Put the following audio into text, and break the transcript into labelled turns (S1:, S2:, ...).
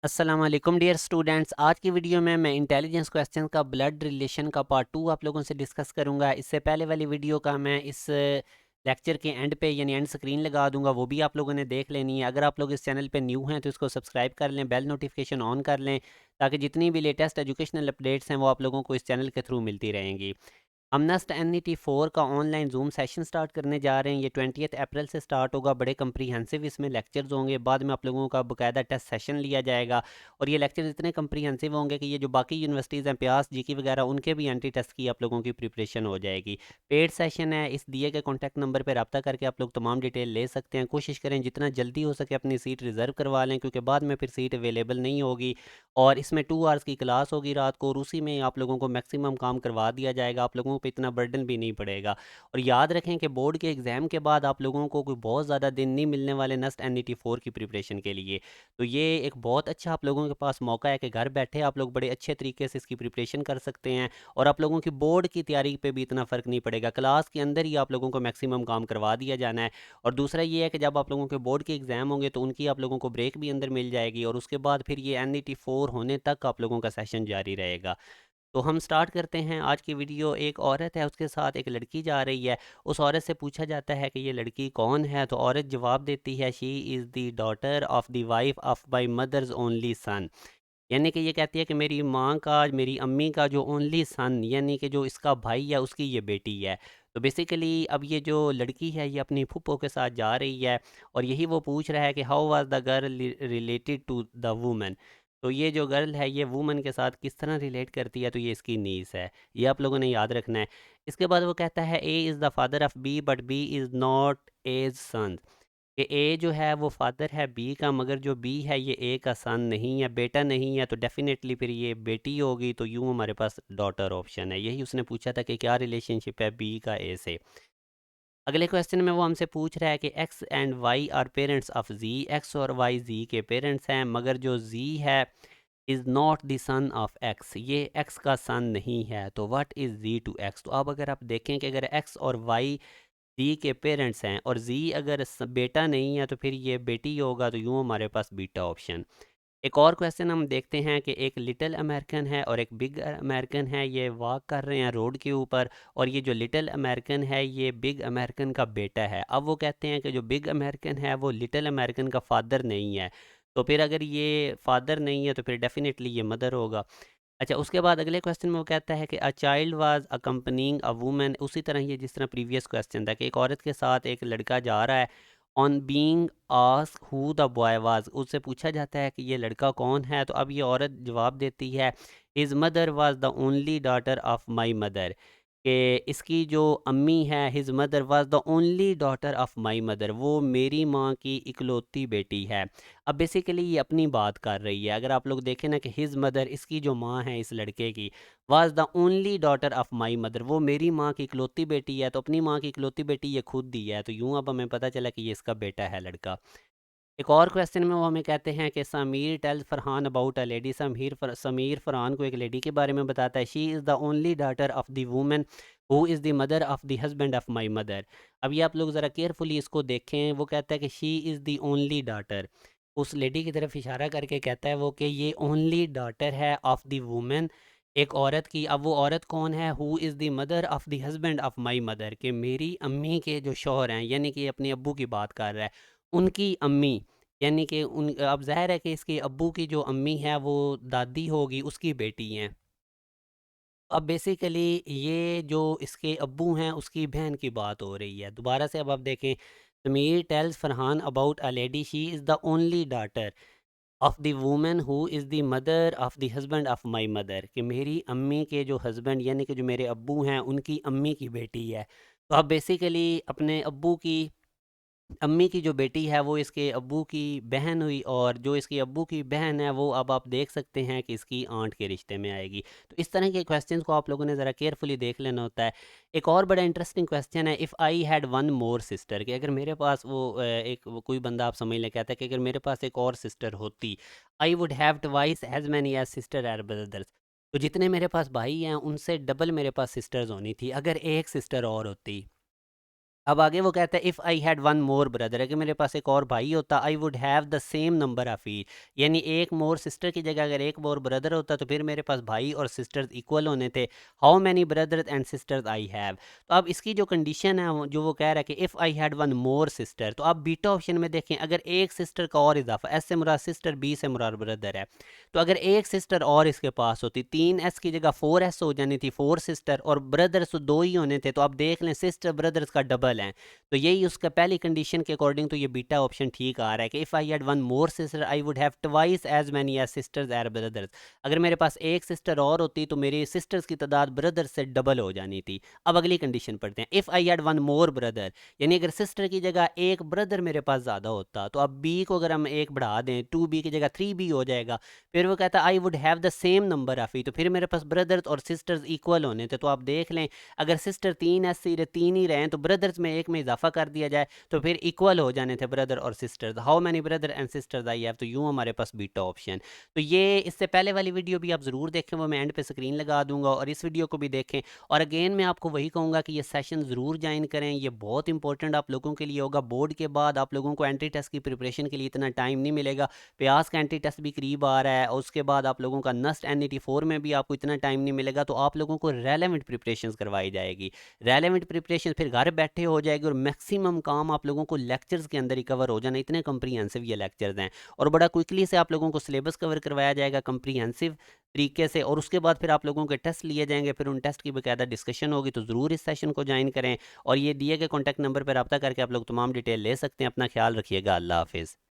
S1: अस्सलाम वालेकुम dear students. आज की वीडियो में मैं इंटेलिजेंस क्वेश्चन का ब्लड रिलेशन का पार्ट 2 आप लोगों से डिस्कस करूंगा। इससे पहले वाली वीडियो का मैं इस लेक्चर के एंड पे यानी एंड स्क्रीन लगा दूंगा, वो भी आप लोगों ने देख लेनी है। अगर आप लोग इस चैनल पे न्यू हैं तो इसको सब्सक्राइब कर लें, बेल नोटिफिकेशन ऑन कर लें, ताकि जितनी भी लेटेस्ट एजुकेशनल अपडेट्स हैं वो आप लोगों को इस चैनल के थ्रू मिलती रहेंगी। हम नेक्स्ट NET 4 का ऑनलाइन जूम सेशन स्टार्ट करने जा रहे हैं। ये 20 अप्रैल से स्टार्ट होगा। बड़े कंप्रीहेंसिव इसमें लेक्चर्स होंगे। बाद में आप लोगों का बाकायदा टेस्ट सेशन लिया जाएगा और ये लेक्चर्स इतने कंप्रीहेंसिव होंगे कि ये जो बाकी यूनिवर्सिटीज़ हैं, प्यास GK वगैरह, उनके भी एंट्री टेस्ट की आप लोगों की प्रिपरेशन हो जाएगी। पेड सेशन है। इस दिए गए कॉन्टैक्ट नंबर पर रब्ता करके आप लोग तमाम डिटेल ले सकते हैं। कोशिश करें जितना जल्दी हो सके अपनी सीट रिज़र्व करवा लें, क्योंकि बाद में फिर सीट अवेलेबल नहीं होगी। और इसमें 2 आवर्स की क्लास होगी रात को, और उसी में आप लोगों को मैक्सिमम काम करवा दिया जाएगा। आप लोगों पे इतना बर्डन भी नहीं पड़ेगा। और याद रखें कि बोर्ड के एग्ज़ाम के बाद आप लोगों को कोई बहुत ज़्यादा दिन नहीं मिलने वाले नेक्स्ट NET 4 की प्रिपरेशन के लिए। तो ये एक बहुत अच्छा आप लोगों के पास मौका है कि घर बैठे आप लोग बड़े अच्छे तरीके से इसकी प्रिपरेशन कर सकते हैं। और आप लोगों की बोर्ड की तैयारी पे भी इतना फ़र्क नहीं पड़ेगा। क्लास के अंदर ही आप लोगों को मैक्सिमम काम करवा दिया जाना है। और दूसरा ये है कि जब आप लोगों के बोर्ड के एग्ज़ाम होंगे तो उनकी आप लोगों को ब्रेक भी अंदर मिल जाएगी, और उसके बाद फिर ये NET 4 होने तक आप लोगों का सेशन जारी रहेगा। तो हम स्टार्ट करते हैं आज की वीडियो। एक औरत है, उसके साथ एक लड़की जा रही है। उस औरत से पूछा जाता है कि ये लड़की कौन है। तो औरत जवाब देती है, she is the daughter of the wife of my mother's only son. यानी कि ये कहती है कि मेरी माँ का, मेरी अम्मी का जो ओनली सन, यानी कि जो इसका भाई है, उसकी ये बेटी है। तो बेसिकली अब ये जो लड़की है ये अपनी फूफो के साथ जा रही है, और यही वो पूछ रहा है कि how was the girl related to the woman. तो ये जो गर्ल है ये वुमन के साथ किस तरह रिलेट करती है, तो ये इसकी नीस है। ये आप लोगों ने याद रखना है। इसके बाद वो कहता है, A is the father of B but B is not as son. कि ए जो है वो फादर है बी का, मगर जो बी है ये ए का सन नहीं है, बेटा नहीं है। तो डेफिनेटली फिर ये बेटी होगी। तो यूँ हमारे पास डॉटर ऑप्शन है। यही उसने पूछा था कि क्या रिलेशनशिप है बी का ए से। अगले क्वेश्चन में वो हमसे पूछ रहा है कि X and Y are parents of G. X और वाई जी के पेरेंट्स हैं, मगर जो जी है is not the son of X, ये एक्स का सन नहीं है। तो what is G to X. तो अब अगर आप देखें कि अगर एक्स और वाई जी के पेरेंट्स हैं और जी अगर बेटा नहीं है तो फिर ये बेटी होगा। तो यूँ हमारे पास बीटा ऑप्शन। एक और क्वेश्चन हम देखते हैं कि एक लिटिल अमेरिकन है और एक बिग अमेरिकन है। ये वॉक कर रहे हैं रोड के ऊपर, और ये जो लिटिल अमेरिकन है ये बिग अमेरिकन का बेटा है। अब वो कहते हैं कि जो बिग अमेरिकन है वो लिटिल अमेरिकन का फादर नहीं है। तो फिर अगर ये फादर नहीं है तो फिर डेफिनेटली ये मदर होगा। अच्छा, उसके बाद अगले क्वेश्चन में वो कहता है कि a child was accompanying a woman. उसी तरह ये जिस तरह प्रीवियस क्वेश्चन था कि एक औरत के साथ एक लड़का जा रहा है। On being ask who the boy was, उससे पूछा जाता है कि ये लड़का कौन है। तो अब ये औरत जवाब देती है, his mother was the only daughter of my mother. कि इसकी जो अम्मी है, his mother was the only daughter of my mother, वो मेरी माँ की इकलौती बेटी है। अब बेसिकली ये अपनी बात कर रही है। अगर आप लोग देखें ना कि हिज मदर, इसकी जो माँ है इस लड़के की, was the only daughter of my mother, वो मेरी माँ की इकलौती बेटी है। तो अपनी माँ की इकलौती बेटी ये खुद दी है। तो यूँ अब हमें पता चला कि ये इसका बेटा है लड़का। एक और क्वेश्चन में वो हमें कहते हैं कि Sameer tells Farhan about a lady. Sameer Farhan को एक लेडी के बारे में बताता है। She is the only daughter of the woman who is the mother of the husband of my mother. अब ये आप लोग ज़रा केयरफुली इसको देखें। वो कहता है कि she is the only daughter, उस लेडी की तरफ इशारा करके कहता है वो कि ये ओनली डॉटर है ऑफ द वूमेन, एक औरत की। अब वो औरत कौन है, who is the mother of the husband of my mother, कि मेरी अम्मी के जो शौहर हैं, यानी कि अपने अब्बू की बात कर रहा है, उनकी अम्मी। यानी कि उन, अब ज़ाहिर है कि इसके अब्बू की जो अम्मी है वो दादी होगी, उसकी बेटी हैं। अब बेसिकली ये जो इसके अब्बू हैं उसकी बहन की बात हो रही है। दोबारा से अब आप देखें, Sameer tells Farhan about a lady, she is the only daughter of the woman who is the mother of the husband of my mother, कि मेरी अम्मी के जो हस्बैंड यानी कि जो मेरे अब्बू हैं उनकी अम्मी की बेटी है। तो अब बेसिकली अपने अब्बू की अम्मी की जो बेटी है वो इसके अब्बू की बहन हुई, और जो इसके अब्बू की बहन है वो अब आप देख सकते हैं कि इसकी आंट के रिश्ते में आएगी। तो इस तरह के क्वेश्चंस को आप लोगों ने ज़रा केयरफुली देख लेना होता है। एक और बड़ा इंटरेस्टिंग क्वेश्चन है, if I had one more sister, कि अगर मेरे पास कोई बंदा आप समझ लें कहता है कि अगर मेरे पास एक और सिस्टर होती, I would have twice as many as sister are brothers. तो जितने मेरे पास भाई हैं उनसे डबल मेरे पास सिस्टर्स होनी थी अगर एक सिस्टर और होती। अब आगे वो कहता है if I had one more brother, अगर मेरे पास एक और भाई होता, आई would have the same number of each, यानी एक मोर सिस्टर की जगह अगर एक मोर ब्रदर होता तो फिर मेरे पास भाई और सिस्टर्स इक्वल होने थे। How many brothers and sisters I have. तो अब इसकी जो कंडीशन है जो वो कह रहा है कि if I had one more sister, तो आप बीटा ऑप्शन में देखें, अगर एक सिस्टर का और इजाफा, एस से मुराद सिस्टर, बी से मुराद ब्रदर है, तो अगर एक सिस्टर और इसके पास होती, 3s की जगह 4s हो जानी थी, 4 सिस्टर, और ब्रदर्स तो 2 ही होने थे, तो आप देख लें सिस्टर ब्रदर्स का डबल है। तो यही उसका पहली कंडीशन के अकॉर्डिंग तो ये बीटा ऑप्शन ठीक आ रहा है कि if I had one more sister I would have twice as many as sisters are brothers. अगर मेरे पास एक सिस्टर और होती तो मेरी सिस्टर्स की तादाद ब्रदर्स से डबल हो जानी थी। अब अगली कंडीशन पढ़ते हैं, if I had one more brother, यानी अगर सिस्टर की जगह एक ब्रदर मेरे पास ज़्यादा होता, तो अब बी को अगर हम एक बढ़ा दें, 2b की जगह 3b हो जाएगा। फिर वो कहता है I would have the same number of E, तो फिर मेरे पास ब्रदर्स और सिस्टर्स इक्वल होने थे। तो आप देख लें, अगर सिस्टर 3 तीन ही रहें तो ब्रदर्स में एक में इजाफा कर दिया जाए तो फिर इक्वल हो जाने थे ब्रदर और sisters. How many brother and sisters I have, तो यूँ हमारे पास बीटा ऑप्शन। तो ये इससे पहले वाली वीडियो भी आप ज़रूर देखें, वो मैं एंड पे स्क्रीन लगा दूंगा, और इस वीडियो को भी देखें। और अगेन मैं आपको वही कहूँगा कि ये सेशन ज़रूर ज्वाइन करें, ये बहुत इंपॉर्टेंट आप लोगों के लिए होगा। बोर्ड के बाद आप लोगों को एंट्री टेस्ट की प्रिपरेशन के लिए इतना टाइम नहीं मिलेगा। प्यास का एंट्री टेस्ट भी करीब आ रहा है, और उसके बाद आप लोगों का नस्ट NET 4 में भी आपको इतना टाइम नहीं मिलेगा। तो आप लोगों को रेलेवेंट प्रिपरेशन करवाई जाएगी, रेलेवेंट प्रिपरेशन फिर घर बैठे हो जाएगी, और मैक्सिमम काम आप लोगों को लेक्चर्स के अंदर ही कवर हो जाना, इतने कंप्रीहेंसिव ये लेक्चर्स हैं। और बड़ा क्विकली से आप लोगों को सिलेबस कवर करवाया जाएगा कंप्रीहेंसिव तरीके से, और उसके बाद फिर आप लोगों के टेस्ट लिए जाएंगे, फिर उन टेस्ट की बाकायदा डिस्कशन होगी। तो ज़रूर इस सेशन को ज्वाइन करें, और ये दिए गए कॉन्टैक्ट नंबर पर रब्ता करके आप लोग तमाम डिटेल ले सकते हैं। अपना ख्याल रखिएगा। अल्लाह हाफिज़।